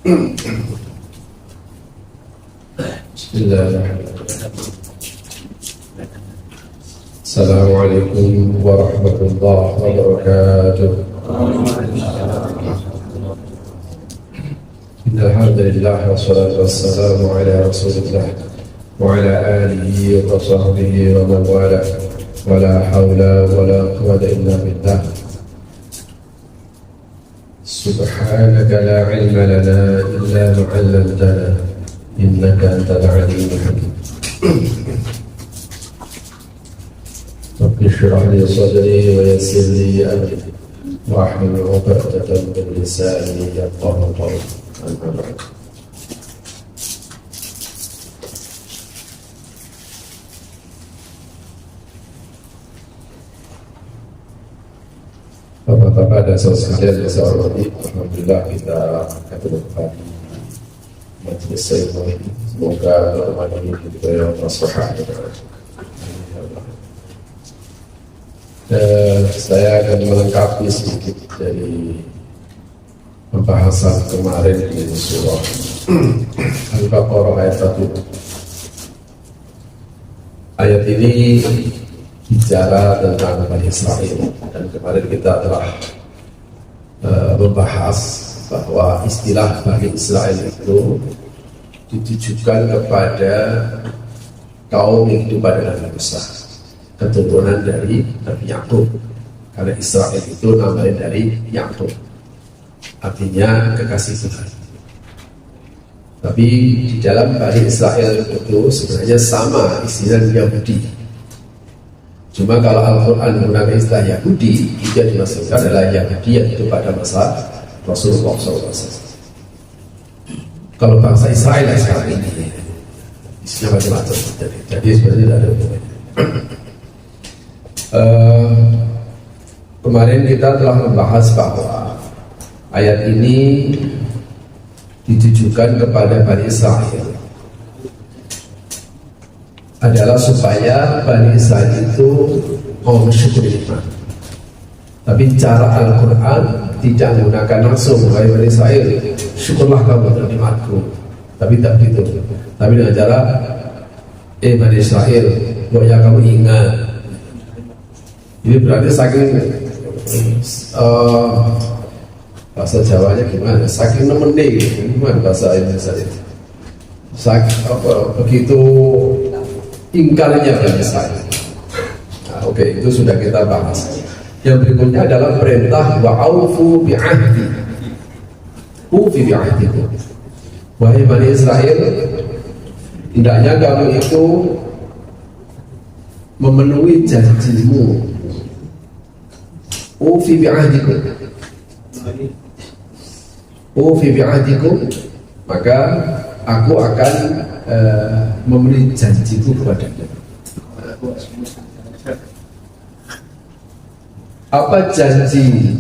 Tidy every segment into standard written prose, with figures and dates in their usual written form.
Bismillahirrahmanirrahim. Assalamualaikum warahmatullahi wabarakatuh. Alhamdulillah wassalatu wassalamu ala rasulillah wa ala alihi wa sahbihi wa man wala wa la hawla wa la quwwata illa billah. Subhanaka la ilma lana illa ma 'allamtana innaka antal alimul hakim. Rabbi shrah li sadri wa yassir li amri wahlul 'uqdatan min lisani yafqahu qawli. Bapak-bapak dan saudara sekalian yang saya hormati, alhamdulillah kita bertempat di majelis ini. Semoga pertemuan ini diberi maslahah. Saya akan melengkapi sedikit dari pembahasan kemarin di surah Al-Baqarah ayat 1. Ayat ini bicara tentang Bani Israel, dan kemarin kita telah membahas bahwa istilah Bani Israel itu ditujukan kepada kaum yang hidup pada Nabi Musa, keturunan dari Nabi Yakub, karena Israel itu namanya dari Yakub, artinya kekasih Tuhan. Tapi di dalam Bani Israel itu sebenarnya sama istilah Yahudi. Cuma kalau Al-Quran menggunakan istilah Yahudi, itu dimaksudkan adalah Yahudi yang hidup pada masa Rasulullah SAW. Kalau bangsa Israel sekarang ini isinya macam-macam, jadi sebenarnya tidak ada hubungannya. Kemarin kita telah membahas bahwa ayat ini ditujukan kepada Bani Israel adalah supaya Bani Israel itu mau bersyukur nikmat. Tapi cara Al-Quran tidak menggunakan langsung, wahai Bani Israel, syukurlah kamu atas nikmatku. Tapi tak begitu. Tapi dengan cara, Bani Israel, pokoknya kamu ingat. Ini berarti saking bahasa Jawanya gimana? Saking nemenin, gimana bahasa Indonesia itu? Saking begitu ingkarnya Bani Israel. Oke, itu sudah kita bahas. Yang berikutnya adalah perintah wa'aufu bi'ahdi. Ufi bi'ahdiku. Wahai Bani Israel, hendaknya kamu itu memenuhi janjimu. Ufi bi'ahdiku. Ufi bi'ahdiku, maka aku akan memenuhi janjiku kepada-Nya. Apa janji?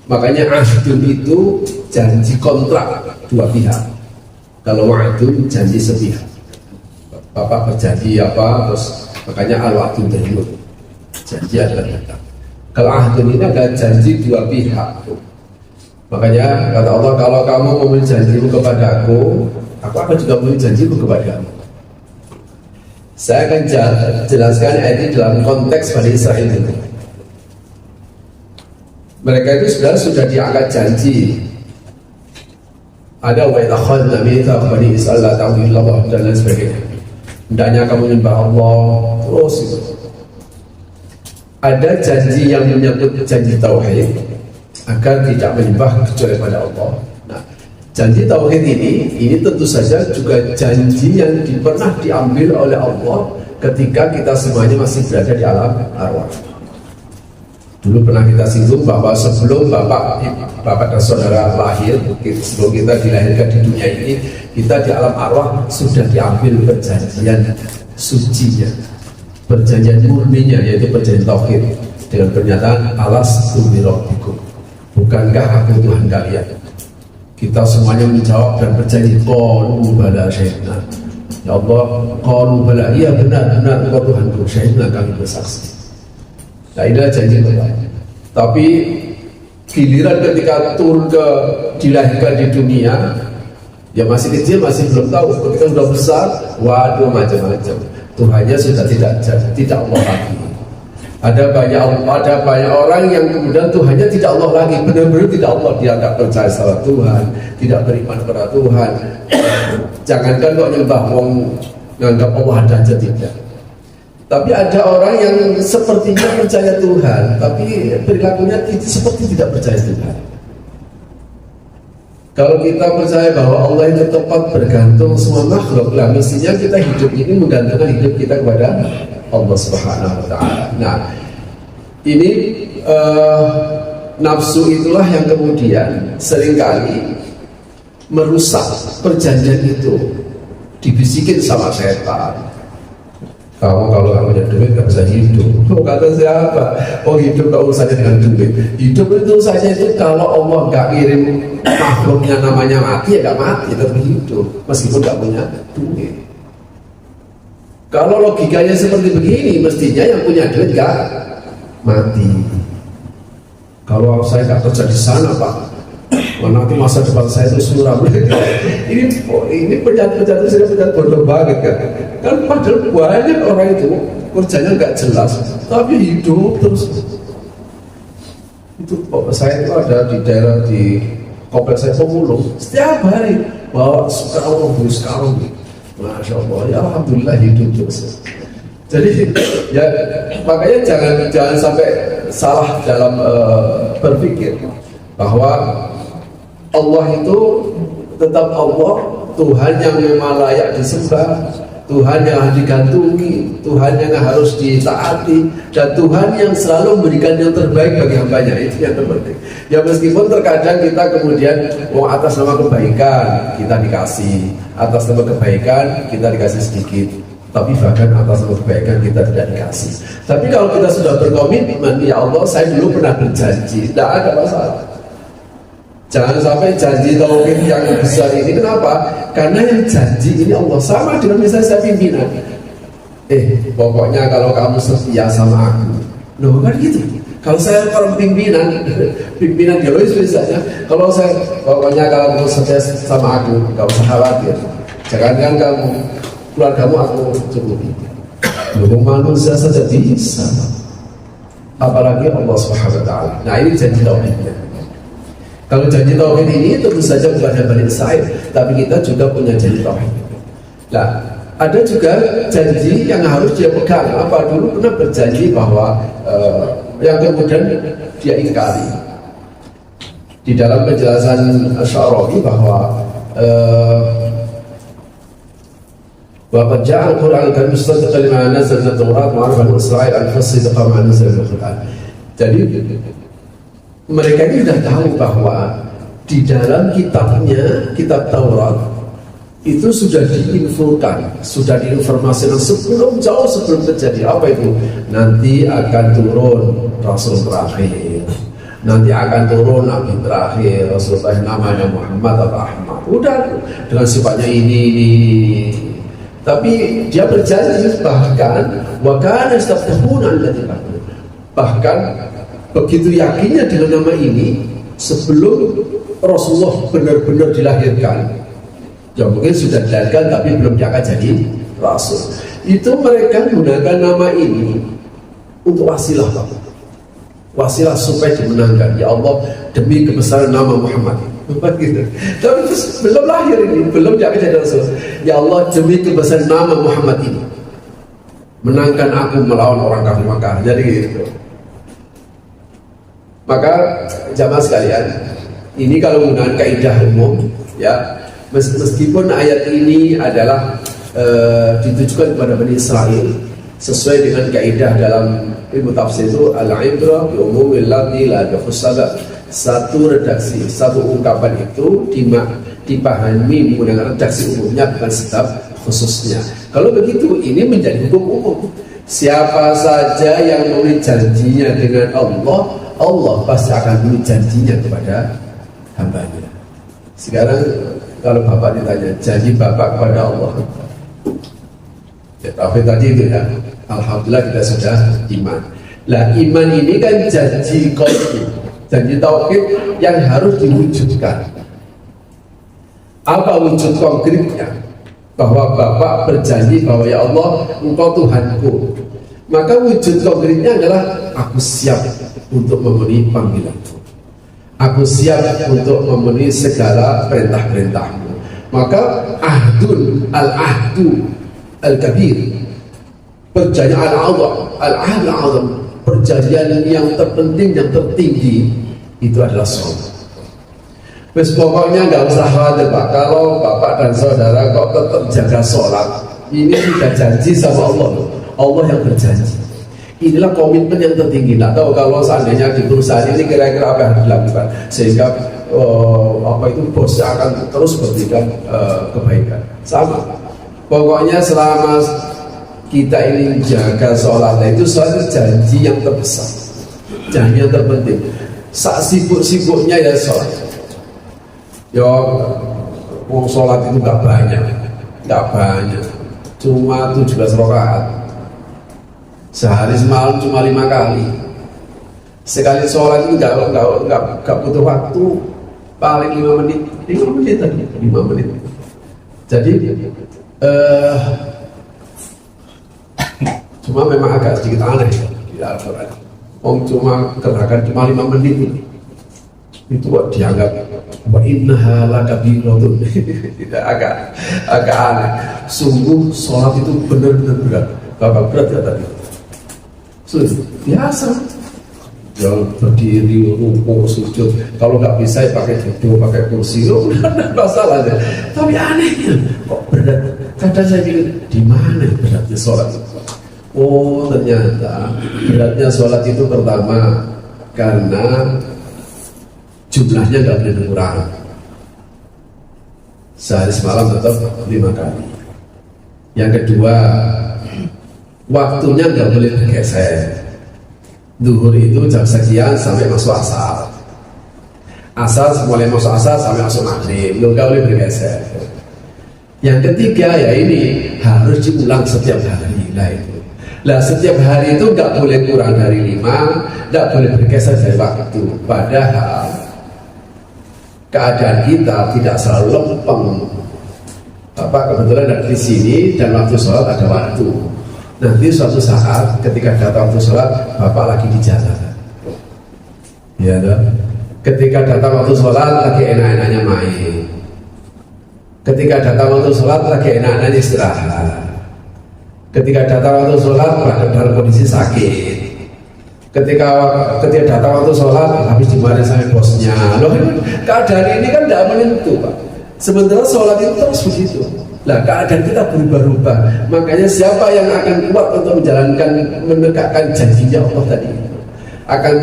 Makanya ahdun itu janji kontrak dua pihak. Kalau wa'adun janji sepihak. Bapak berjanji apa, terus makanya al-wa'dun dahulu, janji adalah datang. Kalau ahdun ini adalah janji dua pihak. Makanya kata Allah, kalau kamu memenuhi janjimu kepada aku akan juga memenuhi janjiku kepadamu. Saya akan jelaskan ayat ini dalam konteks Bani Israel ini. Mereka itu sudah diangkat janji. Ada wa idza akhadna mitsaqan Bani Israil la ta'budu illallah dan lain sebagainya. Hendaknya kamu menyembah Allah terus itu. Ada janji yang menyangkut janji tauhid agar tidak menyembah kecuali pada Allah. Nah, janji tauhid ini tentu saja juga janji yang pernah diambil oleh Allah ketika kita semuanya masih berada di alam arwah. Dulu pernah kita singgung bahwa sebelum bapak dan saudara lahir, sebelum kita dilahirkan di dunia ini, kita di alam arwah sudah diambil perjanjian sucinya, perjanjian murninya, yaitu perjanjian tauhid dengan pernyataan alastu bi rabbikum, bukankah aku Tuhan kalian? Kita semuanya menjawab dan berjanji qalu bala syahidna. Ya Allah, qalu bala, iya benar engkau Tuhanku, syahidna, kami bersaksi. Nah, inilah janji Tuhan. Tapi giliran ketika turun dilahirkan di dunia, Ya masih kecil, masih belum tahu. Ketika sudah besar, waduh macam-macam. Tuhannya sudah tidak Allah lagi. Ada banyak orang yang kemudian Tuhannya tidak Allah lagi, benar-benar tidak Allah. Dia tidak percaya sama Tuhan, tidak beriman kepada Tuhan. Jangankan kok nyembah wong nganggap Allah ada aja tidak. Tapi ada orang yang sepertinya percaya Tuhan, tapi perilakunya seperti tidak percaya Tuhan. Kalau kita percaya bahwa Allah itu tempat bergantung semua makhluk, lah mestinya kita hidup ini menggantungkan hidup kita kepada Allah Subhanahu wa Ta'ala. Nah, ini nafsu itulah yang kemudian seringkali merusak perjanjian itu, dibisikin sama setan. Kamu kalau nggak punya duit nggak bisa hidup. Oh, kata siapa? Oh, hidup gak urusannya dengan duit. Hidup itu saja itu kalau Allah nggak kirim makhluknya namanya mati, ya nggak mati, tetap hidup meskipun nggak punya duit. Kalau logikanya seperti begini, mestinya yang punya duit nggak mati. Kalau saya nggak kerja di sana, Pak, nanti masa depan saya itu suram. Ini penjatuh saya penjatuh bodoh banget kan. Kan padahal banyak orang itu kerjanya nggak jelas, tapi hidup terus. Itu saya itu ada di daerah di kompleks saya Pemulung, setiap hari bawa sekarang bus sekarang, masya Allah, ya alhamdulillah hidup terus. Jadi ya makanya jangan sampai salah dalam berpikir bahwa Allah itu tetap Allah, Tuhan yang memang layak disembah, Tuhan yang harus digantungi, Tuhan yang harus ditaati, dan Tuhan yang selalu memberikan yang terbaik bagi hambanya. Itu yang terpenting. Ya meskipun terkadang kita kemudian mau atas nama kebaikan kita dikasih, atas nama kebaikan kita dikasih sedikit, tapi bahkan atas nama kebaikan kita tidak dikasih. Tapi kalau kita sudah berkomitmen, ya Allah saya dulu pernah berjanji, tidak ada masalah. Jangan sampai janji tauhid yang besar ini, kenapa? Karena yang janji ini Allah, sama dengan misalnya saya pimpinan. Pokoknya kalau kamu setia sama aku, loh kan gitu. Kalau saya orang pimpinan Delois misalnya, kalau saya pokoknya kalau kamu setia sama aku, gak usah khawatir. Jangankan kamu, keluargamu aku cukupi. Loh manusia saja bisa, apalagi Allah Subhanahu wa Ta'ala. Nah ini janji tauhidnya. Kalau janji tauhid ini tentu saja bukan hanya Bani Israil, tapi kita juga punya janji tauhid. Nah, ada juga janji yang harus dia pegang. Apa dulu pernah berjanji bahwa yang kemudian dia ingkari. Di dalam penjelasan Sya'rawi bahwa bahwa ja'al Qur'an kan mustaqil lima nazal Taurat ma'arif Israil al-fassid kama nazal al-Qur'an. Jadi mereka ini sudah tahu bahwa di dalam kitabnya, kitab Taurat itu sudah diinfokan, sudah diinformasikan jauh sebelum terjadi. Apa itu? Nanti akan turun Rasul terakhir, nanti akan turun Nabi terakhir, Rasulullah namanya Muhammad atau Ahmad. Udah dengan sifatnya ini. Tapi dia berjanji bahkan bahkan begitu yakinnya dengan nama ini sebelum Rasulullah benar-benar dilahirkan. Ya mungkin sudah dilahirkan tapi belum diangkat jadi Rasul. Itu mereka gunakan nama ini untuk wasilah, Pak. Wasilah supaya dimenangkan. Ya Allah, demi kebesaran nama Muhammad. Gitu. Tapi terus belum lahir ini, belum diangkat jadi Rasul. Ya Allah, demi kebesaran nama Muhammad ini, menangkan aku melawan orang kafir Makkah. Jadi gitu. Maka jamaah sekalian, ini kalau menggunakan kaidah umum, ya meskipun ayat ini adalah ditujukan kepada Bani Israil sesuai dengan kaidah dalam ilmu tafsir itu al-ibrah bi umumil lafzi la bi khusus. Satu redaksi, satu ungkapan itu dipahami menggunakan redaksi umumnya bukan sebab khususnya. Kalau begitu ini menjadi hukum umum. Siapa saja yang memenuhi janjinya dengan Allah, Allah pasti akan memenuhi janjinya kepada hambanya. Sekarang kalau bapak ditanya janji bapak kepada Allah, ya tauhid tadi itu ya, alhamdulillah kita sudah iman. Lah iman ini kan janji qalbi, janji tauhid yang harus diwujudkan. Apa wujud konkretnya? Bahwa Bapak berjanji bahwa ya Allah, Engkau Tuhanku. Maka wujud konkretnya adalah aku siap untuk memenuhi panggilanmu. Aku siap untuk memenuhi segala perintah-perintahmu. Maka al-ahdu al-kabir, perjanjian al-azam, perjanjian yang terpenting, yang tertinggi, itu adalah sholat. Terus pokoknya nggak usah khawatir Pak, kalau Bapak dan Saudara kok tetap jaga sholat, ini sudah janji sama Allah. Allah yang berjanji. Inilah komitmen yang tertinggi. Nggak tahu kalau seandainya di perusahaan ini kira-kira apa yang dilakukan sehingga bosnya akan terus memberikan kebaikan. Sama. Pokoknya selama kita ini menjaga sholat, itu suatu janji yang terbesar, janji yang terpenting. Sak sibuk-sibuknya ya sholat. Ya, sholat itu nggak banyak, cuma 17 rakaat. Sehari semalam cuma 5 kali. Sekali sholat itu nggak butuh waktu, paling 5 menit, 5 menit tadi, 5 menit. Jadi cuma memang agak sedikit aneh di Al-Quran. Cuma gerakan cuma 5 menit itu kok dianggap wa innaha lakabiratun. agak aneh. Sungguh sholat itu benar-benar berat. Bapak berat ya tadi? Biasa. Yang berdiri, rukuk, sujud. Kalau nggak bisa ya pakai duduk, pakai kursi, udah masalahnya. Tapi anehnya kok berat. Kadang saya bilang di mana beratnya sholat? Oh, ternyata beratnya sholat itu pertama karena jumlahnya nggak boleh berkurang. Sehari semalam tetap 5 kali. Yang kedua, waktunya nggak boleh bergeser. Duhur itu jam sekian sampai masuk asar. Asar mulai masuk asar sampai masuk maghrib, nggak boleh bergeser. Yang ketiga ya ini harus diulang setiap hari. Lah setiap hari itu nggak boleh kurang dari 5, nggak boleh bergeser dari waktu. Padahal keadaan kita tidak selalu lempeng. Bapak kebetulan ada di sini dan waktu sholat ada waktu. Nanti suatu saat ketika datang waktu sholat, Bapak lagi di jalan. Ya, ketika datang waktu sholat lagi enak-enaknya main. Ketika datang waktu sholat lagi enak-enaknya istirahat. Ketika datang waktu sholat dalam kondisi sakit. Ketika datang waktu sholat habis dimarahin sama bosnya. Loh, keadaan ini kan tidak menentu Pak. Sementara sholat itu terus begitu. Lah keadaan kita berubah-ubah. Makanya siapa yang akan kuat untuk menegakkan janjinya Allah tadi, akan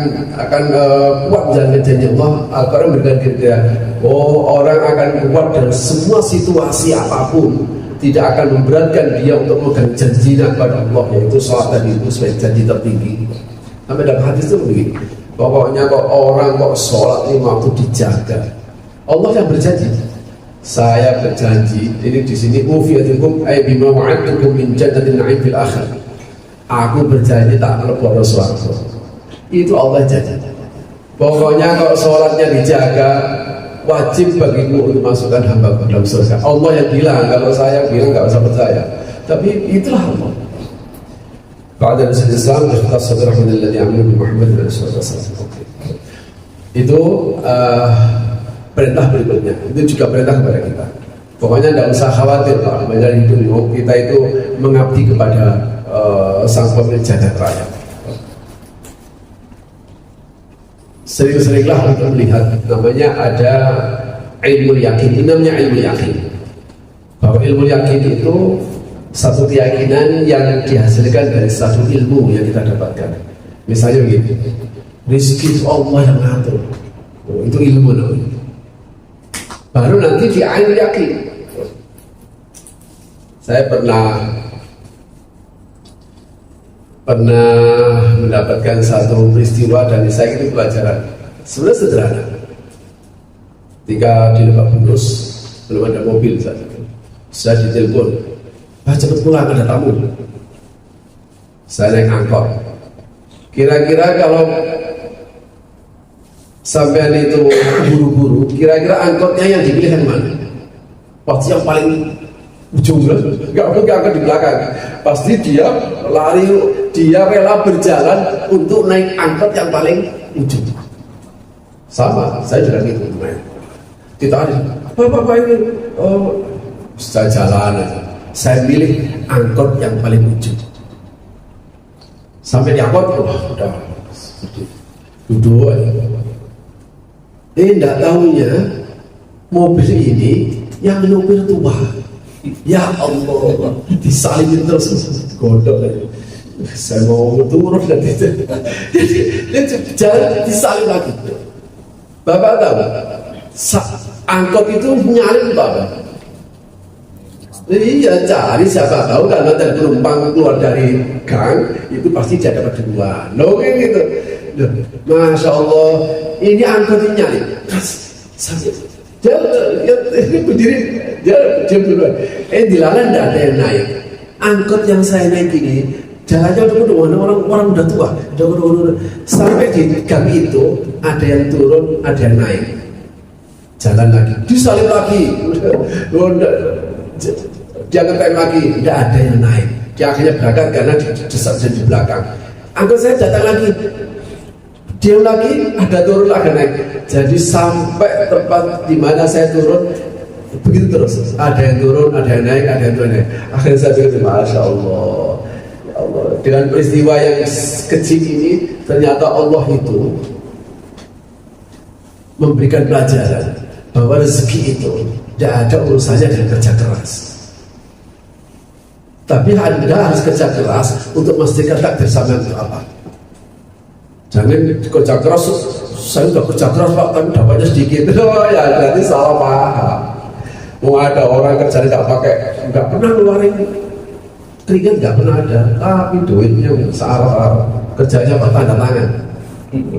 kuat menjalankan janji Allah. Al-Quran memberikan kriteria. Orang akan kuat dalam semua situasi apapun, tidak akan memberatkan dia untuk memegang janjinya kepada Allah, yaitu sholat tadi itu sebagai janji tertinggi. Sampai dalam hadis itu begini, pokoknya kok orang kok sholat ini waktu dijaga, Allah yang berjanji. Saya berjanji, ini di sini ufiyatukum ay bima wa'adtukum min jannatin na'im fil akhir. Aku berjanji tak melebihi swarga. Itu Allah janji. Pokoknya kalau sholatnya dijaga, wajib bagimu untuk masukkan hamba ke dalam surga. Allah yang bilang, kalau saya bilang nggak usah percaya. Tapi itulah Allah. Pada Islam itu perintah berikutnya, itu juga perintah kepada kita. Pokoknya tidak usah khawatir Pak, menjalani hidup kita itu mengabdi kepada sang pemilik jagat raya. Sering-seringlah untuk melihat, namanya ada ilmu yakin. Ini namanya ilmu yakin. Bahwa ilmu yakin itu satu keyakinan yang dihasilkan dari satu ilmu yang kita dapatkan. Misalnya begini, rezeki Allah yang ngatur. Itu ilmu namanya. Baru nanti di ain yakin. Saya pernah mendapatkan satu peristiwa dan saya itu pelajaran sebenarnya sederhana. Ketika di Lebak Bulus belum ada mobil saat itu, saya ditelepon, "Pak, cepat pulang, ada tamu." Saya naik angkot. Kira-kira kalau sampean itu buru-buru, kira-kira angkotnya yang dipilih yang mana? pasti yang paling ujung, nggak akan di belakang. Pasti dia lari, dia rela berjalan untuk naik angkot yang paling ujung. Sama, saya juga gitu. Ditarik, Bapak ini, oh, saya jalan aja. Saya pilih angkot yang paling ujung. Sampai di angkot, udah duduk aja. Tidak tahunya mobil ini yang nyopir tua. Ya Allah, disalibin terus, godok aja. Saya mau turun dan itu. Dia jalan disalib lagi. Bapak tahu, angkot itu nyalip Bapak. Iya, cari siapa tahu kalau ada penumpang keluar dari gang itu pasti dia dapat duluan. Loh kayak gitu. Loh, Masya Allah, ini angkot ini nyalip. Dia berdiri, dia duluan. Dilarang tidak ada yang naik. Angkot yang saya naik ini jalannya orang udah tua. Sampai di gang itu ada yang turun, ada yang naik. Jalan lagi, disalip lagi. Dia ngetem lagi, tidak ada yang naik. Dia akhirnya berangkat karena didesak di belakang. Angkot saya datang lagi, diam lagi, ada turun lagi naik. Jadi sampai tempat di mana saya turun, begitu terus. Ada yang turun, ada yang naik, ada yang turun naik. Akhirnya saya pikir, Masya Allah, ya Allah. Dengan peristiwa yang kecil ini, ternyata Allah itu memberikan pelajaran bahwa rezeki itu tidak ada urusannya dengan kerja keras. Tapi Anda harus kerja keras untuk memastikan takdir sama itu apa. Jangan kerja keras, saya sudah kerja keras Pak, tapi dapatnya sedikit. Oh ya, berarti salah paham. Mau ada orang kerja nggak pernah ngeluarin keringat, nggak pernah ada, tapi duitnya searah-arah, kerjanya Pak tanda tangan.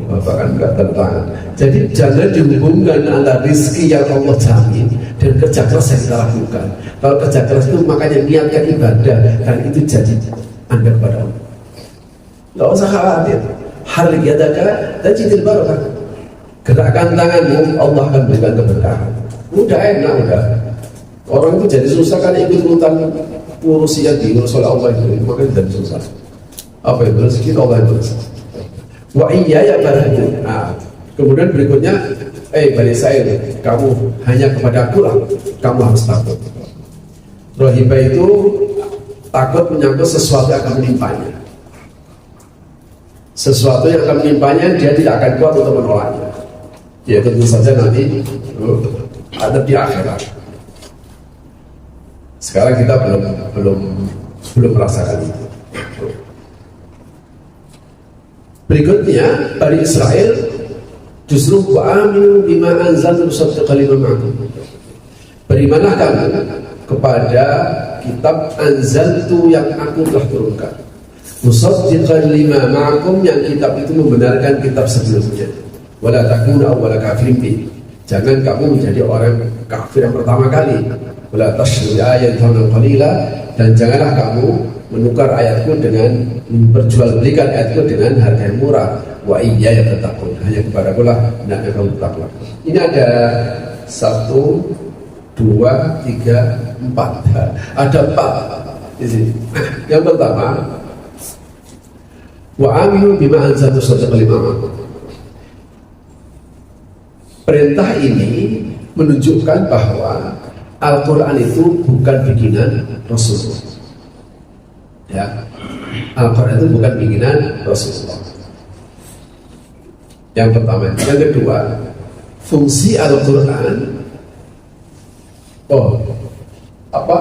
Bapak kan nggak tanda tangan. Jadi jangan dihubungkan antara rezeki yang Allah jamin dan kerja keras yang kita lakukan. Kalau kerja keras itu makanya niatkan ibadah, dan itu jadi Anda kepada Allah. Nggak usah khawatir. Hari yadaka tajidil barakah. Gerakan tanganmu Allah akan berikan keberkahan. Udah enak udah. Orang itu jadi susah kan ikut-ikutan urus yang diurus oleh Allah itu, makanya jadi susah. Apa itu rezeki Allah itu? Wa iya ya barahmu. Nah, kemudian berikutnya, Bani Israil, kamu hanya kepada aku lah, kamu harus takut. Rohibah itu takut menyangkut sesuatu yang akan menimpanya. Sesuatu yang akan menimpanya, dia tidak akan kuat untuk menolaknya. Ya tentu saja nanti ada di akhirat. Sekarang kita belum merasakan itu. Berikutnya, Bani Israel justru wa'aminu bima anzaltu musaddiqan lima ma'akum. Berimanlah kamu kepada kitab anzaltu yang aku telah turunkan. Musaddiqan lima ma'akum, yang kitab itu membenarkan kitab sebelumnya. Wala takunu awwala kafirin bi. Jangan kamu menjadi orang kafir yang pertama kali. Wala tashri ayatan qalila, dan janganlah kamu menukar ayatku dengan memperjualbelikan ayatku dengan harga yang murah. Wa iyya yattaqun, hanya kepadaku lah hendaknya kamu bertakwa. Ini ada 1, 2, 3, 4. Ada 4 di sini. Yang pertama, wa aminu bima anzaltu musaddiqan lima ma'akum. Perintah ini menunjukkan bahwa Al-Quran itu bukan bikinan Rasulullah. Ya, Al-Quran itu bukan bikinan Rasulullah. Yang pertama. Yang kedua, fungsi Al-Quran,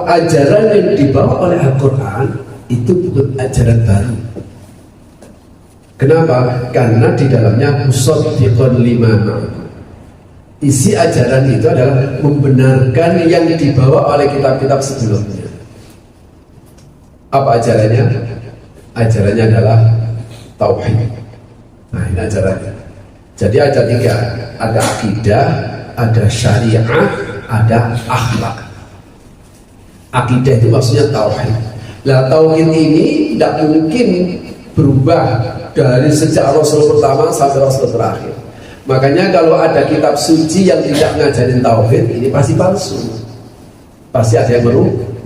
ajaran yang dibawa oleh Al-Quran itu bukan ajaran baru. Kenapa? Karena di dalamnya musaddiqan lima ma'akum. Isi ajaran itu adalah membenarkan yang dibawa oleh kitab-kitab sebelumnya. Apa ajarannya? Ajarannya adalah tauhid. Nah, ini ajarannya. Jadi ada 3, ada akidah, ada syariah, ada akhlak. Akidah itu maksudnya tauhid. Nah, tauhid ini tidak mungkin berubah dari sejak Rasul pertama sampai Rasul terakhir. Makanya kalau ada kitab suci yang tidak ngajarin tauhid, ini pasti palsu. pasti ada yang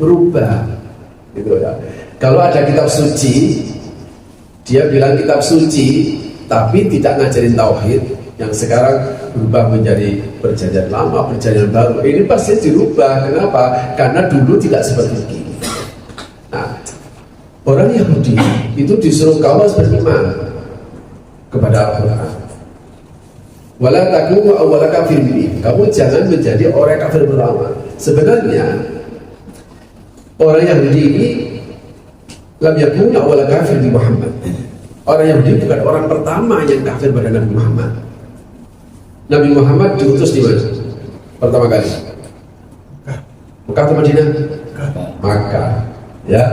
merubah gitu ya. Kalau ada kitab suci, dia bilang kitab suci tapi tidak ngajarin tauhid, yang sekarang berubah menjadi perjanjian lama, perjanjian baru, ini pasti dirubah. Kenapa? Karena dulu tidak seperti ini. Nah, orang Yahudi itu disuruh kamu beriman kepada Al-Quran. Wala takunu awwala kafir bihi. Kamu jangan menjadi orang kafir pertama. Sebenarnya orang Yahudi ini lam yakun awwala kafir bi Muhammad. Orang Yahudi bukan orang pertama yang kafir pada Nabi Muhammad. Nabi Muhammad diutus di mana? Pertama kali Mekah atau Madinah? Makkah. Ya,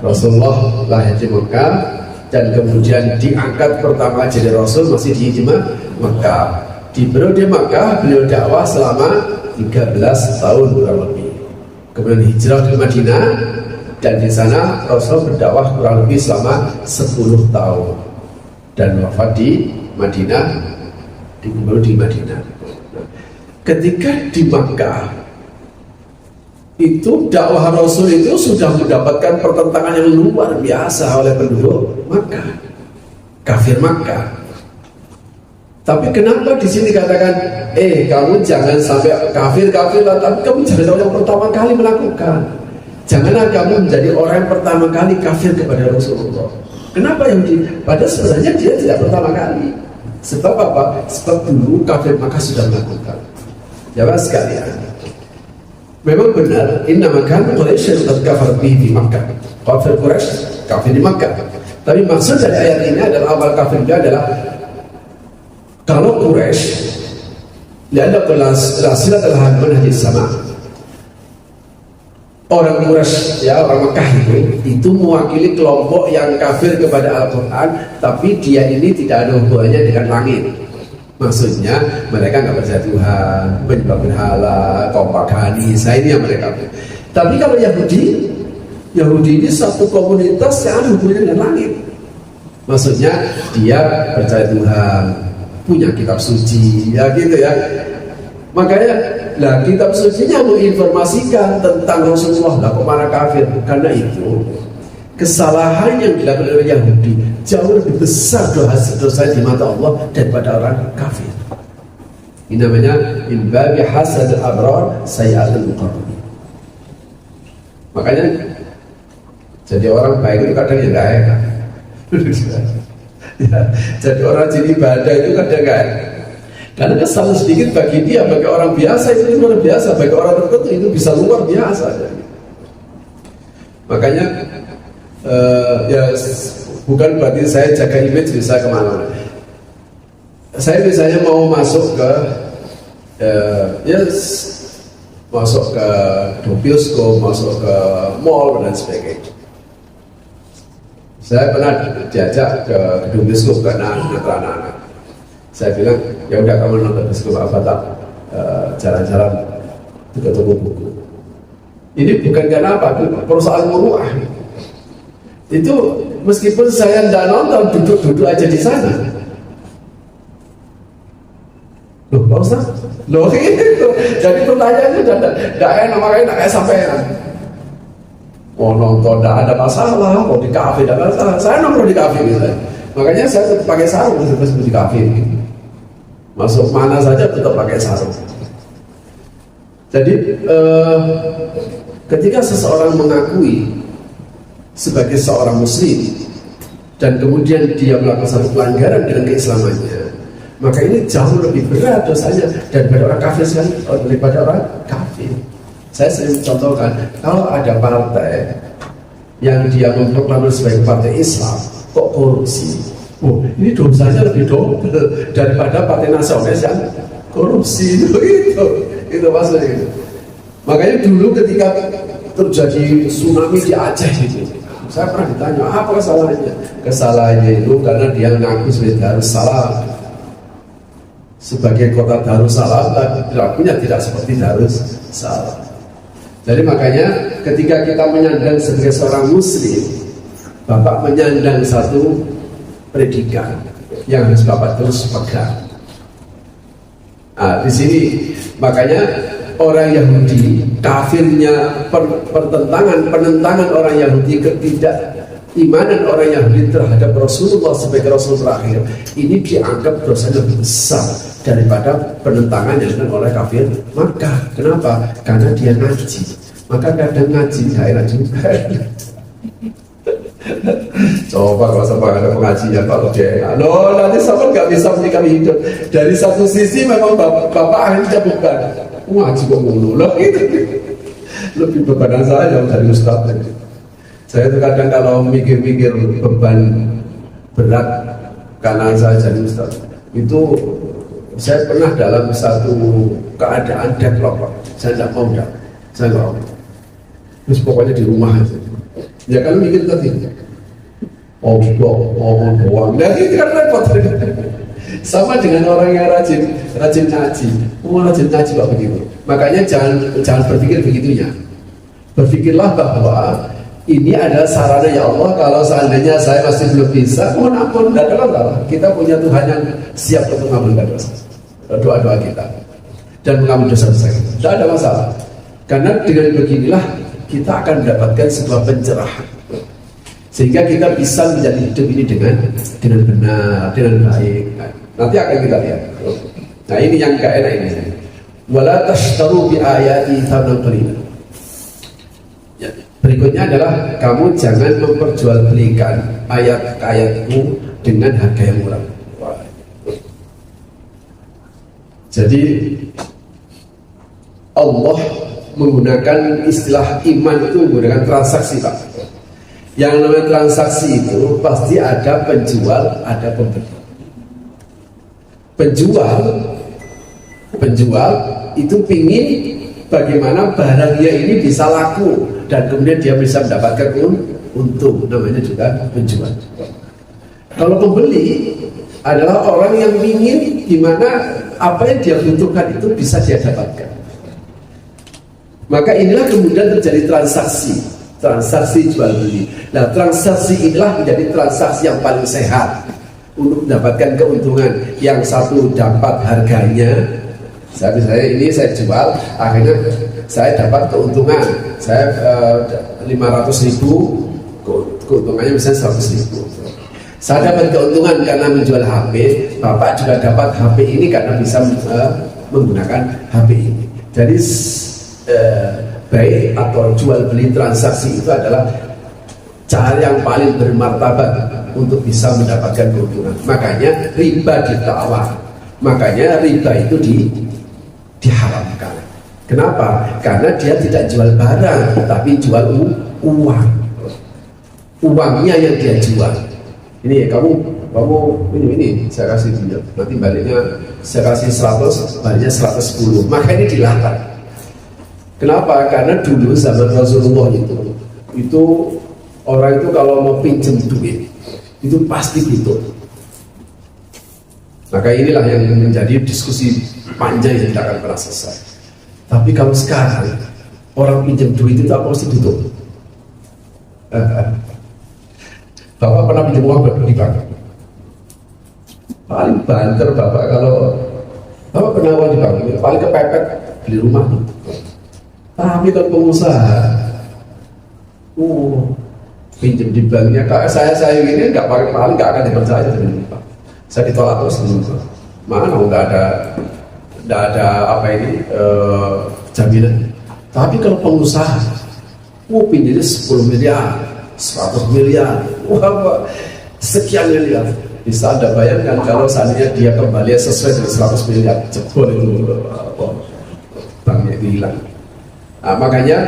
Rasulullah lahir di Mekah dan kemudian diangkat pertama jadi Rasul masih di Mekah. Di periode Mekah beliau dakwah selama 13 tahun kurang lebih. Kemudian hijrah ke Madinah dan di sana Rasul berdakwah kurang lebih selama 10 tahun dan wafat di Madinah, dikubur di Madinah. Nah, ketika di Makkah itu dakwah Rasul itu sudah mendapatkan pertentangan yang luar biasa oleh penduduk Makkah, kafir Makkah. Tapi kenapa di sini katakan, kamu jangan sampai kafir lah, tapi kamu jangan orang yang pertama kali melakukan. Janganlah kamu menjadi orang yang pertama kali kafir kepada Rasulullah. Kenapa Yahudi? Padahal sebenarnya dia tidak pertama kali. Sebab apa? Sebab dulu kafir Makkah sudah melakukan. Jawab sekalian. Memang benar, inna makan Quraisy qad kafar bihi di Makkah. Kafir Quraisy kafir di Makkah. Tapi maksud dari ayat ini adalah awal kafirnya adalah kalau Quraisy lihat rasilah adalah manhaj sama. Orang Quraisy ya, orang Makkah itu mewakili kelompok yang kafir kepada Al-Quran, tapi dia ini tidak ada hubungannya dengan langit. Maksudnya mereka nggak percaya Tuhan, menyembah berhala, kompak Kanisa, ini yang mereka. Tapi kalau Yahudi ini satu komunitas yang ada hubungannya dengan langit. Maksudnya dia percaya Tuhan, punya kitab suci, ya gitu ya. Makanya, lah kitab sucinya menginformasikan tentang Rasulullah, lah kemana kafir? Karena itu kesalahan yang dilakukan oleh Yahudi jauh lebih besar dosa di mata Allah daripada orang kafir. Ini namanya imbabi hasad al-abrar sayyatul muqarrabin. Makanya jadi orang baik itu kadang ya nggak enak. Ya, jadi orang jadi ibadah itu kadang nggak enak. Karena kesalahan sedikit bagi dia, bagi orang biasa itu luar biasa, bagi orang tertentu itu bisa luar biasa. Makanya ya bukan berarti saya jaga image bisa kemana-mana. Saya misalnya mau masuk ke masuk ke bioskop, masuk ke mall dan sebagainya. Saya pernah diajak ke gedung bioskop karena anak-anak. Saya bilang, ya udah kamu nonton bioskop apa tak jalan-jalan ke toko buku. Ini bukan karena apa, perusahaan muruah. Itu meskipun saya tidak nonton, duduk-duduk aja di sana. Loh, Pak Ustaz? Loh, itu. Jadi pertanyaannya tidak enak, makanya tidak kayak sampean. Mau nonton tidak ada masalah, mau di kafe tidak ada masalah. Saya nongkrong di kafe misalnya. Makanya saya tetap pakai sarung di kafe. Masuk mana saja tetap pakai sarung. Jadi ketika seseorang mengakui sebagai seorang muslim dan kemudian dia melakukan satu pelanggaran dengan keislamannya, maka ini jauh lebih berat dosanya daripada orang kafir daripada orang kafir. Saya sering contohkan, kalau ada partai yang dia memproklamirkan sebagai partai Islam kok korupsi, ini dosanya lebih double daripada partai nasionalis yang korupsi. Itu maksudnya itu. Makanya dulu ketika terjadi tsunami di Aceh itu, saya pernah ditanya apa kesalahannya. Kesalahannya itu karena dia mengaku sebagai Darussalam, sebagai kota Darussalam, lakunya tidak seperti Darussalam. Jadi makanya ketika kita menyandang sebagai seorang muslim, Bapak menyandang satu predikat yang harus Bapak terus pegang. Nah, di sini makanya orang Yahudi, kafirnya, penentangan orang Yahudi, ketidakimanan orang Yahudi terhadap Rasulullah sebagai Rasul terakhir, ini dianggap dosa lebih besar daripada penentangan yang dilakukan oleh kafir Makkah. Kenapa? Karena dia ngaji. Maka kadang ngaji nggak enak juga. Coba kalau sampai ada pengajian kalau dia enak, no, nanti sampai nggak bisa menikah hidup. Dari satu sisi memang bapak akhirnya beban, ngaji kok mulu loh gitu. Lebih bebanan saya dari Ustaz. Saya tuh kadang kalau mikir-mikir beban berat karena saya jadi Ustaz, itu saya pernah dalam satu keadaan deadlock, saya tidak mau saya nggak mau. Terus pokoknya di rumah aja. Ya kan mikir tadi. Ngomong doang. Nah itu kan repot. Sama dengan orang yang rajin ngaji. Rajin ngaji kok begitu. Makanya jangan berpikir begitunya. Berpikirlah bahwa ini adalah sarana ya Allah. Kalau seandainya saya masih belum bisa, mohon ampun, tidak ada masalah. Kita punya Tuhan yang siap untuk mengampuni dosa, doa-doa kita dan mengampuni dosa-dosa kita. Tidak ada masalah. Karena dengan beginilah kita akan mendapatkan sebuah pencerahan. Sehingga kita bisa menjadi hidup ini dengan benar, dengan baik. Nanti akan kita lihat. Nah ini yang gak enak ini. Wala tashtaru bi ayati thamanan qalila. Ya. Berikutnya adalah kamu jangan memperjualbelikan ayat-ayatmu dengan harga yang murah. Jadi Allah menggunakan istilah iman itu menggunakan transaksi, Pak. Yang namanya transaksi itu pasti ada penjual, ada pembeli. Penjual itu pingin bagaimana barangnya ini bisa laku dan kemudian dia bisa mendapatkan untung, namanya juga penjual. Kalau pembeli adalah orang yang ingin di mana apa yang dia butuhkan itu bisa dia dapatkan. Maka inilah kemudian terjadi transaksi jual beli. Nah, transaksi inilah menjadi transaksi yang paling sehat untuk mendapatkan keuntungan. Yang satu dapat harganya, saya jual, akhirnya saya dapat keuntungan. Saya 500.000, keuntungannya misalnya 100.000. Saya dapat keuntungan karena menjual HP. Bapak juga dapat HP ini karena bisa menggunakan HP ini. Jadi baik atau jual beli transaksi itu adalah cara yang paling bermartabat untuk bisa mendapatkan keuntungan. Makanya riba ditawar, makanya riba itu diharamkan. Kenapa? Karena dia tidak jual barang tapi jual uangnya yang dia jual. Ini kamu ini saya kasih dia, nanti baliknya saya kasih 100, baliknya 110, maka ini dilarang. Kenapa? Karena dulu zaman Rasulullah itu orang itu kalau mau pinjam duit itu pasti butuh. Maka inilah yang menjadi diskusi panjang yang tidak akan pernah selesai. Tapi kalau sekarang orang pinjam duit itu apa mesti butuh? Bapak pernah pinjam uang di bank? Paling banter Bapak kalau Bapak pernah uang di bank, paling kepepet beli rumah. Tapi kalau pengusaha, pinjam di banknya, kayak saya ini nggak paling nggak akan dipercaya dengan Pak. Saya ditolak terus dulu. Mana nggak ada apa ini jaminan. Tapi kalau pengusaha, pinjamnya 10 miliar, 100 miliar, sekian miliar. Bisa Anda bayangkan kalau seandainya dia kembali sesuai dengan 100 miliar, jebol itu banknya itu hilang. Nah, makanya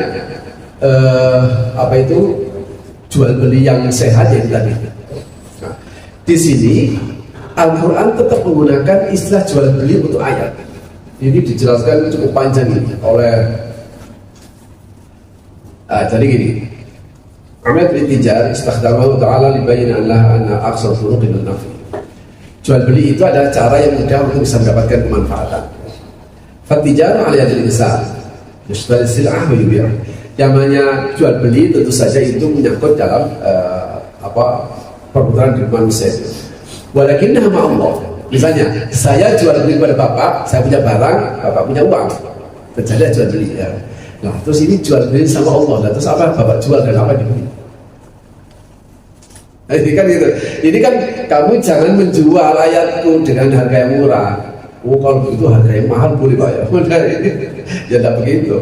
jual beli yang sehat ya tadi. Nah, di sini Al-Quran tetap menggunakan istilah jual beli untuk ayat. Ini dijelaskan cukup panjang ini oleh. Jadi gini, Amal Tijar istakhdamahu ta'ala libayyana anna aqsal furuqin nafi. Jual beli itu adalah cara yang mudah untuk bisa mendapatkan kemanfaatan. Fatijar aliyadil insan. Yang namanya jual beli tentu saja itu menyangkut dalam perputaran hidup manusia. Walakin nama Allah, misalnya saya jual beli kepada Bapak, saya punya barang, Bapak punya uang. terjadi jual beli ya. Nah terus ini jual beli sama Allah. Nah, terus apa Bapak jual dan apa dibeli? Nah, ini kan gitu. Ini kan kamu jangan menjual ayatku dengan harga yang murah. Oh kalau begitu harga yang mahal boleh Pak ya. Ya tidak begitu.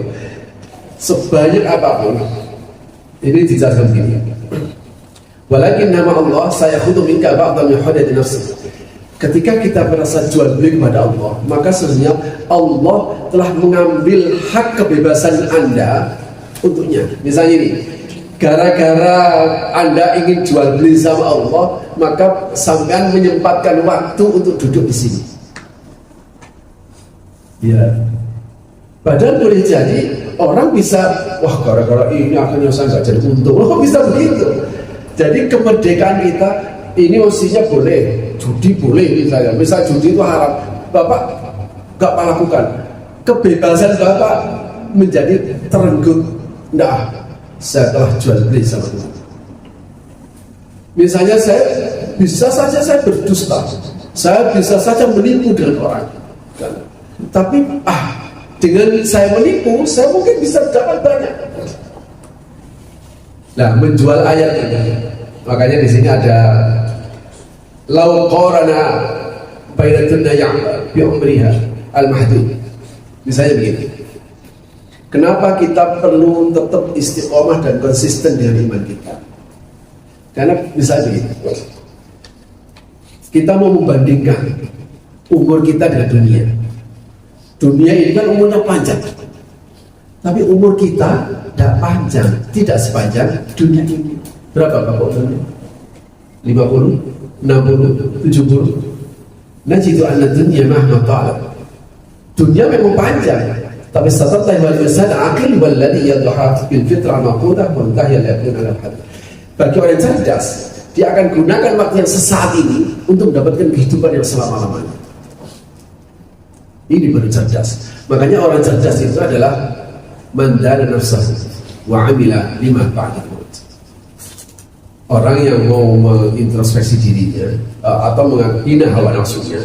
Sebanyak apapun ini dijelaskan begini. Walakin nama Allah saya khudu minka ba'dha min hududi nafsi. Ketika kita merasa jual beli kepada Allah, maka sebenarnya Allah telah mengambil hak kebebasan Anda untuknya. Misalnya ini, gara-gara Anda ingin jual beli sama Allah, maka sampean menyempatkan waktu untuk duduk di sini. Ya. Padahal boleh jadi orang bisa, wah gara-gara ini akhirnya saya nggak jadi untung. Oh bisa begitu. Jadi kemerdekaan kita ini mestinya boleh. Judi boleh misal judi itu haram, Bapak gak melakukan, kebebasan Bapak menjadi terenggut. Nah, saya telah jual beli sama Tuhan. Misalnya saya bisa saja saya berdusta, saya bisa saja menipu dengan orang, kan? Tapi dengan saya menipu, saya mungkin bisa dapat banyak. Nah, menjual ayat ini, makanya di sini ada lau qarana baina dunya bi umriha al-mahdud. Misalnya begini. Kenapa kita perlu tetap istiqomah dan konsisten dengan iman kita? Karena misalnya begini. Kita mau membandingkan umur kita dengan dunia. Dunia ini kan umurnya panjang. Tapi umur kita tidak panjang, tidak sepanjang dunia ini. Berapa Bapak umurnya? 50? 60, 70. Najidu anna dunya mahma ta'ala. Dunia memang panjang, tapi satatah wal insan aqil walladhi yadha bil fitrah maqudah wa tahya yakun ala al-had. Bagi orang cerdas, dia akan gunakan waktu yang sesaat ini untuk mendapatkan kehidupan yang selama-lamanya. Ini baru cerdas. Makanya orang cerdas itu adalah man dana nafsahu wa amila lima ba'da. Orang yang mau mengintrospeksi dirinya atau menghina hawa nafsunya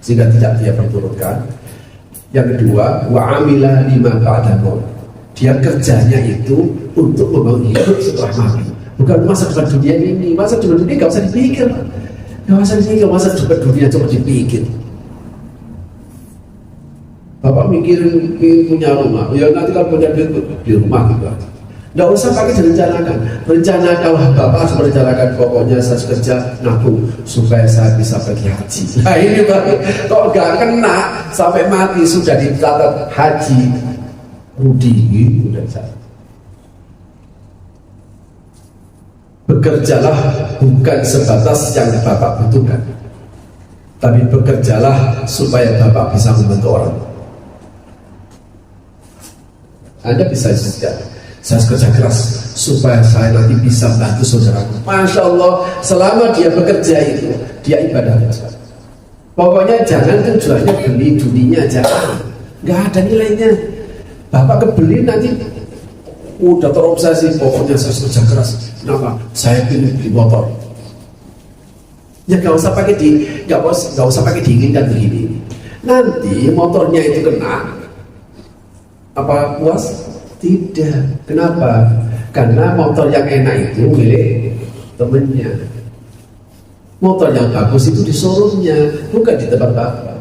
sehingga tidak dia perturutkan. Yang kedua, wa amila lima ba'da maut. Dia kerjanya itu untuk membangun hidup setelah mati. Bukan masa depan dunia ini. Masa depan dunia nggak usah dipikir. Masa depan dunia coba dipikir. Bapak mikirin punya rumah, ya nanti kalau punya duit di rumah juga. Nggak usah pakai direncanakan. Rencanakanlah Bapak harus merencanakan, pokoknya saya kerja nabung supaya saya bisa pergi haji. Nah ini Bapak, kok nggak kena sampai mati sudah dicatat haji Rudi udah saya. Bekerjalah bukan sebatas yang Bapak butuhkan, tapi bekerjalah supaya Bapak bisa membantu orang. Anda bisa juga. Saya kerja keras supaya saya nanti bisa bantu saudaraku. Masya Allah, selama dia bekerja itu dia ibadah. Pokoknya jangan tujuannya beli dunia, jangan. Nggak ada nilainya. Bapak kebeli nanti udah terobsesi. Pokoknya saya kerja keras. Kenapa? Saya pilih beli motor. Ya nggak usah pakai diinginkan begini. Nanti motornya itu kena. Apa puas? Tidak. Kenapa? Karena motor yang enak itu milik temennya. Motor yang bagus itu di showroomnya, bukan di tempat Bapak.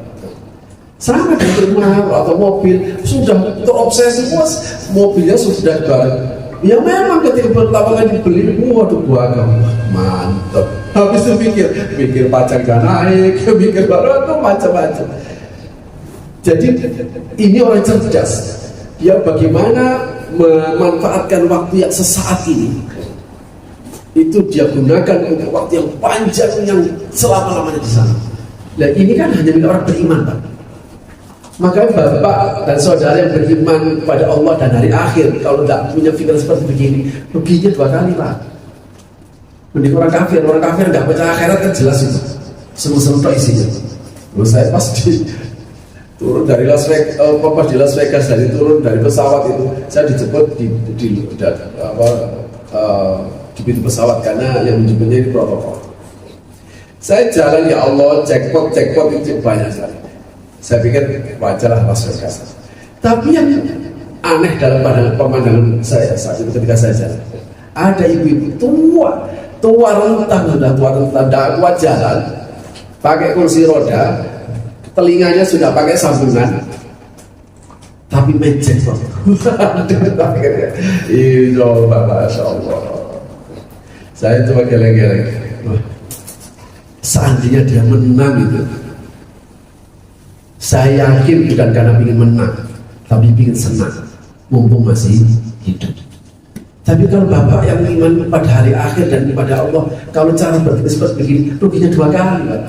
Sama dengan rumah atau mobil, sudah terobsesi, puas mobilnya sudah baru. Ya memang ketika pertama kali dibeli, waduh buahnya mantap. Habis itu mikir pajak gak naik, mikir baru itu macam-macam. Jadi ini orang cerdas. Dia bagaimana memanfaatkan waktu yang sesaat ini, itu dia gunakan untuk waktu yang panjang yang selama-lamanya di sana. Nah ini kan hanya milik orang beriman Pak. Maka Bapak dan saudara yang beriman pada Allah dan hari akhir, kalau tidak punya pikiran seperti begini, ruginya dua kali Pak. Mending orang kafir nggak percaya akhirat kan jelas itu, seru-seru isinya. Lalu saya pasti turun dari Las Vegas, turun dari pesawat itu, saya dijemput di pintu pesawat karena yang menjemputnya ini protokol. Saya jalan, ya Allah, jackpot itu banyak sekali. Saya pikir wajarlah Las Vegas. Tapi yang aneh dalam pemandangan saya saat itu ketika saya jalan, ada ibu-ibu tua rentah, tidak kuat jalan, pakai kursi roda, telinganya sudah pakai sambungan, tapi mejek kok. Iya, Masya Allah. Saya cuma geleng-geleng. Seandainya dia menang itu, saya yakin bukan karena ingin menang, tapi ingin senang, mumpung masih hidup. Tapi kalau bapak yang iman pada hari akhir dan kepada Allah, kalau cara berpikir seperti begini, ruginya 2 kali, Pak.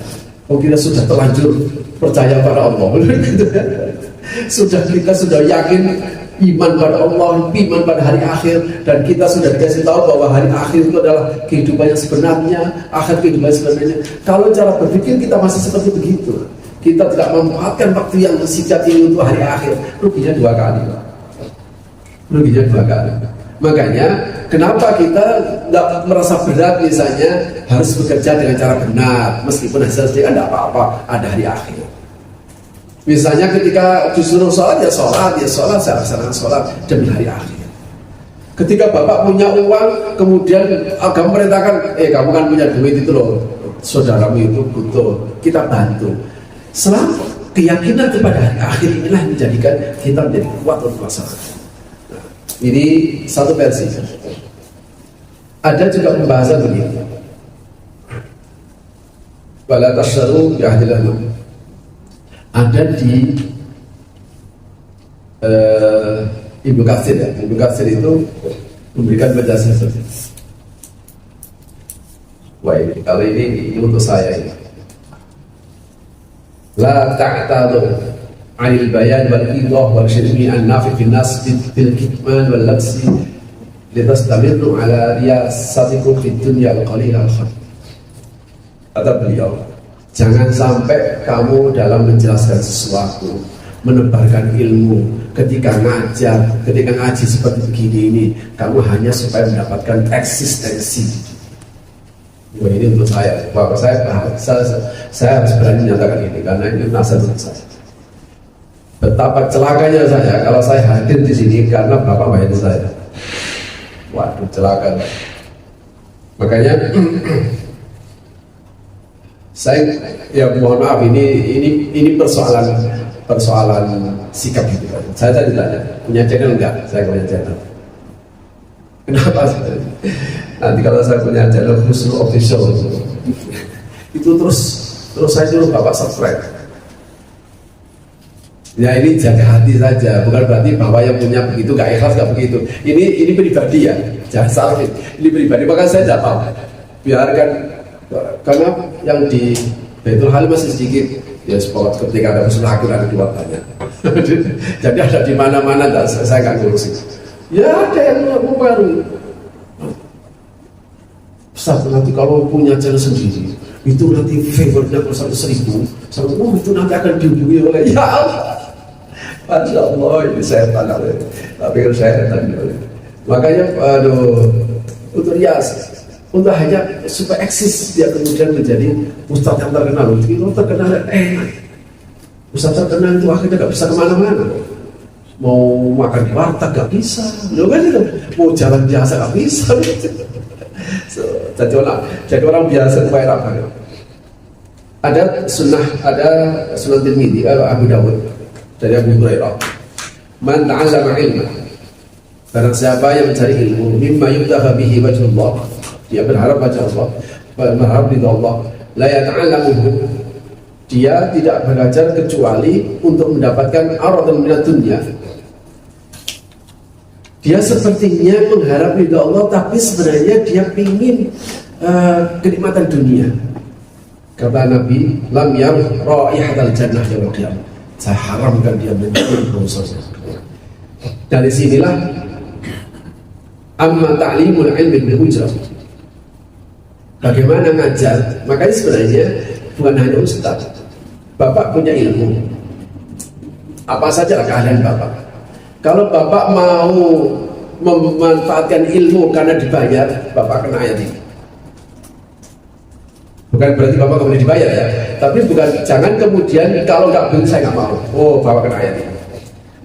Oh, kita sudah terlanjur percaya pada Allah, kita sudah yakin iman pada Allah, iman pada hari akhir, dan kita sudah dikasih tahu bahwa hari akhir itu adalah kehidupan yang sebenarnya, akhir kehidupan yang sebenarnya. Kalau cara berpikir kita masih seperti begitu, kita tidak memanfaatkan waktu yang singkat ini untuk hari akhir, ruginya 2 kali, Pak. Ruginya 2 kali. Makanya kenapa kita tidak merasa berat misalnya harus bekerja dengan cara benar, meskipun hasilnya tidak apa-apa, ada hari akhir. Misalnya ketika disuruh sholat, ya sholat, saya laksanakan sholat demi hari akhir. Ketika bapak punya uang, kemudian agama merintahkan, kamu kan punya duit itu loh, saudaramu itu butuh, kita bantu. Selama keyakinan kepada hari akhir inilah yang menjadikan kita menjadi kuat untuk melaksanakan. Ini satu versi. Ada juga pembahasan begini. Wala tasyaru bi ahdillah. Ada di Ibnu Katsir ya. Ibnu Katsir itu memberikan penjelasan seperti ini. Wah, ini kalau ini untuk saya ini. La ta'tadu 'anil bayan wal idah wal syirmi an-nafi fi nas bil kitman wal labsi litastamirru ala riyasatikum fid dunya al-qalil al-khar. Kata beliau, jangan sampai kamu dalam menjelaskan sesuatu, menebarkan ilmu, ketika ngaji seperti begini ini, kamu hanya supaya mendapatkan eksistensi. Wah, ini untuk saya, bahwa saya harus berani menyatakan ini karena ini nasihat untuk saya. Betapa celakanya saya kalau saya hadir di sini karena bapak bayar saya. Waduh, celaka. Makanya saya ya mohon maaf, ini persoalan sikap gitu kan. Saya tadi tanya, punya channel enggak? Saya punya channel. Kenapa? Nanti kalau saya punya channel khusus official itu terus saya suruh bapak subscribe. Ya ini jaga hati saja, bukan berarti bahwa yang punya begitu gak ikhlas, gak begitu. Ini pribadi ya, jangan salah. Ini pribadi, maka saya tidak mau. Biarkan, karena yang di Baitul Hal masih sedikit. Ya sport ketika ada musuh laki lagi dua banyak. Jadi ada di mana-mana, saya nggak ngurusin. Ya ada yang mau baru. Ustaz, nanti kalau punya channel sendiri, itu nanti favornya kalau 1.000, itu nanti akan dihubungi oleh ya Allah. Masya Allah, ini setan, tapi kalau setan. Makanya, untuk rias, untuk hanya supaya eksis, dia kemudian menjadi ustaz yang terkenal. Kalau terkenal enak, ustaz terkenal itu akhirnya gak bisa kemana-mana. Mau makan di warteg gak bisa, mau jalan biasa gak bisa. Jadi orang biasa itu kayak apa? Ada sunnah Tirmidzi, Abu Dawud dari Abu Hurairah. Man ta'allama ilma, barang siapa yang mencari ilmu, mimma yubtagha bihi wajhullah, dia berharap wajah Allah, berharap ridha Allah, la yata'allamuhu, dia tidak belajar kecuali untuk mendapatkan aradun minad dunya. Dia sepertinya mengharap ridha Allah, tapi sebenarnya dia ingin kenikmatan dunia. Kata Nabi, lam yarah raihatal jannah yaumil qiyamah. Saya haramkan dia mencium bau surga. Dari sinilah amma ta'limul ilmi bil ujrah. Bagaimana ngajar? Makanya sebenarnya bukan hanya ustaz. Bapak punya ilmu, apa saja keahlian bapak. Kalau bapak mau memanfaatkan ilmu karena dibayar, bapak kena ayat ini. Bukan berarti bapak nggak boleh dibayar ya, tapi bukan, jangan kemudian kalau nggak boleh saya nggak mau. Oh, bapak kena ayat ini.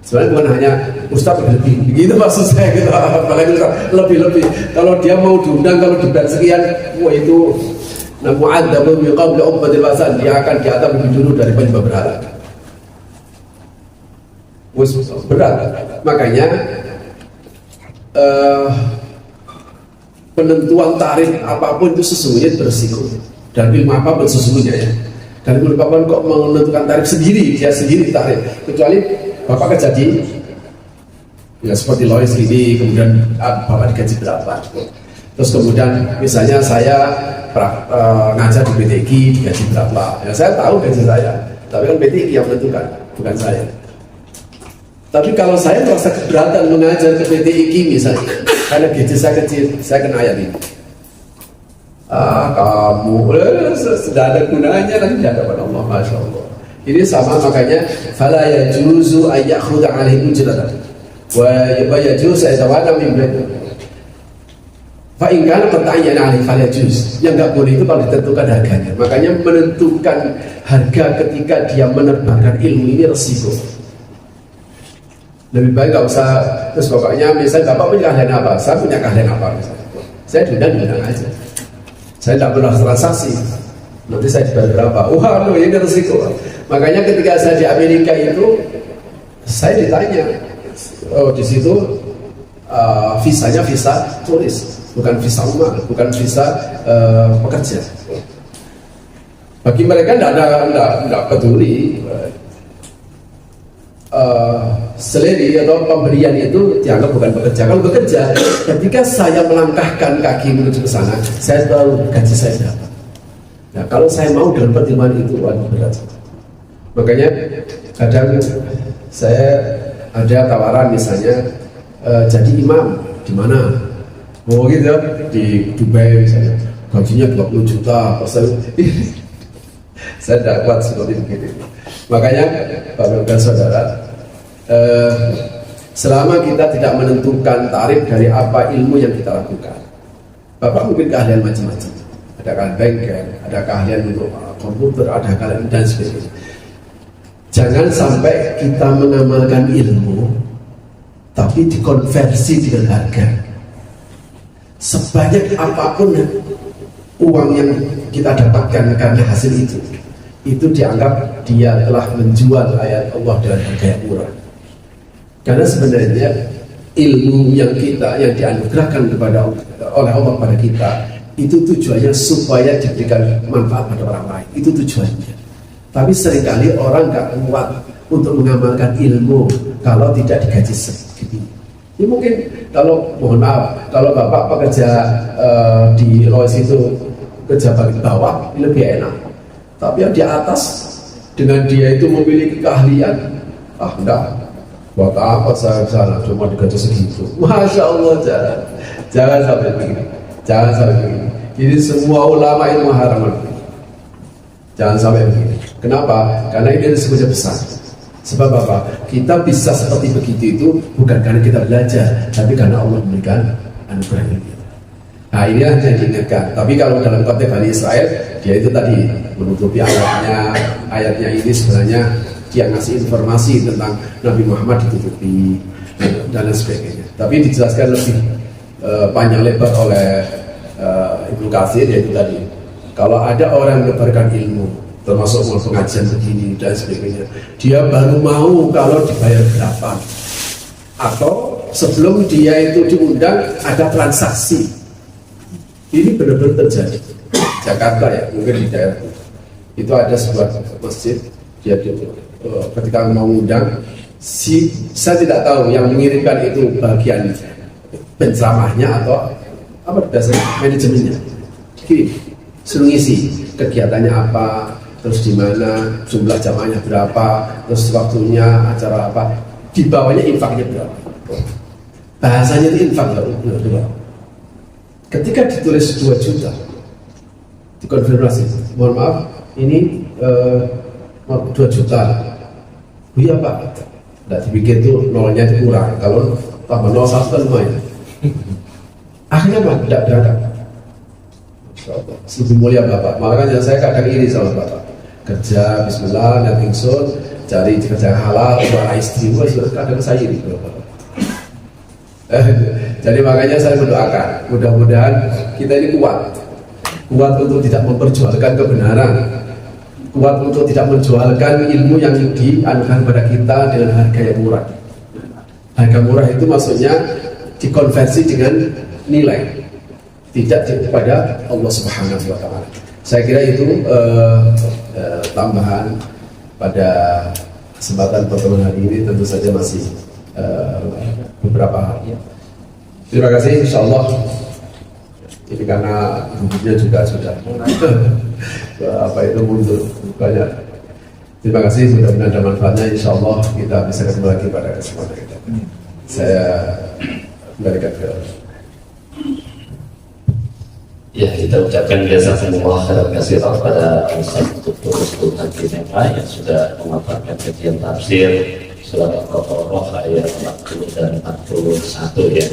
Sebenarnya bukan hanya Ustaz lebih, gitu maksud saya gitu. Apalagi lebih. Kalau dia mau diundang, kalau dibayar sekian, wah itu mu'adzabu bi qabli ummatil wasan, dia akan diadab lebih dulu dari penyembah berhala. Berat. Makanya penentuan tarif apapun itu sesungguhnya berisiko. Dan ilmu apapun sesungguhnya ya. Dan ilmu apapun kok menentukan tarif sendiri, dia sendiri tarif. Kecuali Bapak kerja di ya seperti Lois ini, kemudian Bapak digaji berapa. Terus kemudian misalnya saya ngajar di PTQ digaji berapa. Ya saya tahu gaji saya, tapi kan PTQ yang menentukan, bukan saya. Tapi kalau saya merasa keberatan mengajar ke PTQ misalnya, karena gaji saya kecil, saya kena ayat ini. Kamu sudah ada gunanya nanti di hadapan Allah, masya Allah. Ini sama, makanya fala yajuzu ay ya'khudha 'alaihi ujratan wa yajuzu ayatawala min baiti. Fa in kana qad ta'ayyana 'alaihi fala yajuz. Yang enggak boleh itu kalau ditentukan harganya. Makanya menentukan harga ketika dia menerbangkan ilmu ini resiko. Lebih baik enggak usah terus pokoknya misalnya Bapak punya keahlian apa? Saya punya keahlian apa misalnya. Saya diundang aja. Saya tidak pernah transaksi. Nanti saya dibayar berapa? Wah, ini resiko. Makanya ketika saya di Amerika itu, saya ditanya, oh di situ visanya visa turis, bukan visa umum, bukan visa pekerja. Bagi mereka tidak peduli seleri atau pemberian itu dianggap bukan pekerja. Kalau bekerja, ketika saya melangkahkan kaki menuju ke sana, saya tahu gaji saya berapa. Nah, kalau saya mau dengan pertimbangan itu, waduh berat. Makanya kadang saya ada tawaran misalnya jadi imam di mana? Oh gitu, di Dubai misalnya, gajinya 20 juta. Saya tidak kuat seperti begitu. Makanya Bapak dan Saudara, selama kita tidak menentukan tarif dari apa ilmu yang kita lakukan, Bapak mungkin keahlian macam-macam. Ada keahlian bengkel, ada keahlian untuk komputer, ada keahlian dan sebagainya. Jangan sampai kita mengamalkan ilmu tapi dikonversi dengan harga. Sebanyak apapun uang yang kita dapatkan karena hasil itu dianggap dia telah menjual ayat Allah dengan harga yang murah. Karena sebenarnya ilmu yang dianugerahkan oleh Allah pada kita itu tujuannya supaya diberikan manfaat pada orang lain. Itu tujuannya. Tapi seringkali orang nggak kuat untuk mengamalkan ilmu kalau tidak digaji segitu. Ini mungkin kalau mohon maaf, kalau Bapak pekerja di Lois itu kerja bagian bawah lebih enak. Tapi yang di atas dengan dia itu memiliki keahlian, enggak, buat apa saya sana cuma digaji segitu. Masya Allah, jangan sampai begini, jangan sampai begini. Jadi semua ulama ilmu haram, jangan sampai begini. Kenapa? Karena ini risikonya besar. Sebab apa? Kita bisa seperti begitu itu bukan karena kita belajar, tapi karena Allah memberikan anugerah ini. Nah inilah yang diingatkan. Tapi kalau dalam konteks Bani Israel, dia itu tadi menutupi ayatnya ini sebenarnya dia ngasih informasi tentang Nabi Muhammad ditutupi dan lain sebagainya. Tapi dijelaskan lebih panjang lebar oleh Ibnu Katsir, yaitu tadi kalau ada orang yang menyebarkan ilmu termasuk mau pengajian begini dan sebagainya, dia baru mau kalau dibayar berapa, atau sebelum dia itu diundang ada transaksi. Ini benar-benar terjadi. Jakarta ya, mungkin di daerah itu ada sebuah masjid, dia ketika mau undang, saya tidak tahu yang mengirimkan itu bagian penceramahnya atau apa biasanya manajemennya, kirim suruh ngisi kegiatannya apa, terus di mana, jumlah jamaahnya berapa, terus waktunya acara apa, di bawahnya infaknya berapa. Bahasanya itu infak berapa. Ketika ditulis 2 juta, dikonfirmasi, mohon maaf, ini 2 juta. Oh iya Pak, tidak dipikir itu nolnya itu kurang, kalau tambah 01 kan lumayan. Akhirnya Pak, tidak berangkat. Lebih mulia Bapak, makanya saya kadang iri sama Bapak. Kerja, bismillah, dan ingsun, cari kerja halal, para istri, kadang saya ini. Jadi makanya saya mendoakan, mudah-mudahan kita ini kuat untuk tidak memperjualkan kebenaran, kuat untuk tidak menjualkan ilmu yang dianugerahkan kepada kita dengan harga yang murah. Harga murah itu maksudnya dikonversi dengan nilai, tidak kepada Allah Subhanahu wa Ta'ala. Saya kira itu tambahan pada kesempatan pertemuan hari ini. Tentu saja masih beberapa hal. Terima kasih, insya Allah. Ini karena gurunya juga sudah mundur banyak. Terima kasih, mudah-mudahan ada manfaatnya. Insya Allah kita bisa ketemu lagi pada kesempatan kita. Saya kembalikan ke. Ya, kita ucapkan jazakumullah khairan katsiran pada Ustaz Dr. Rustul Haji Meka yang sudah memaparkan kajian tafsir surat Al-Baqarah ayat 40 dan 41 ya.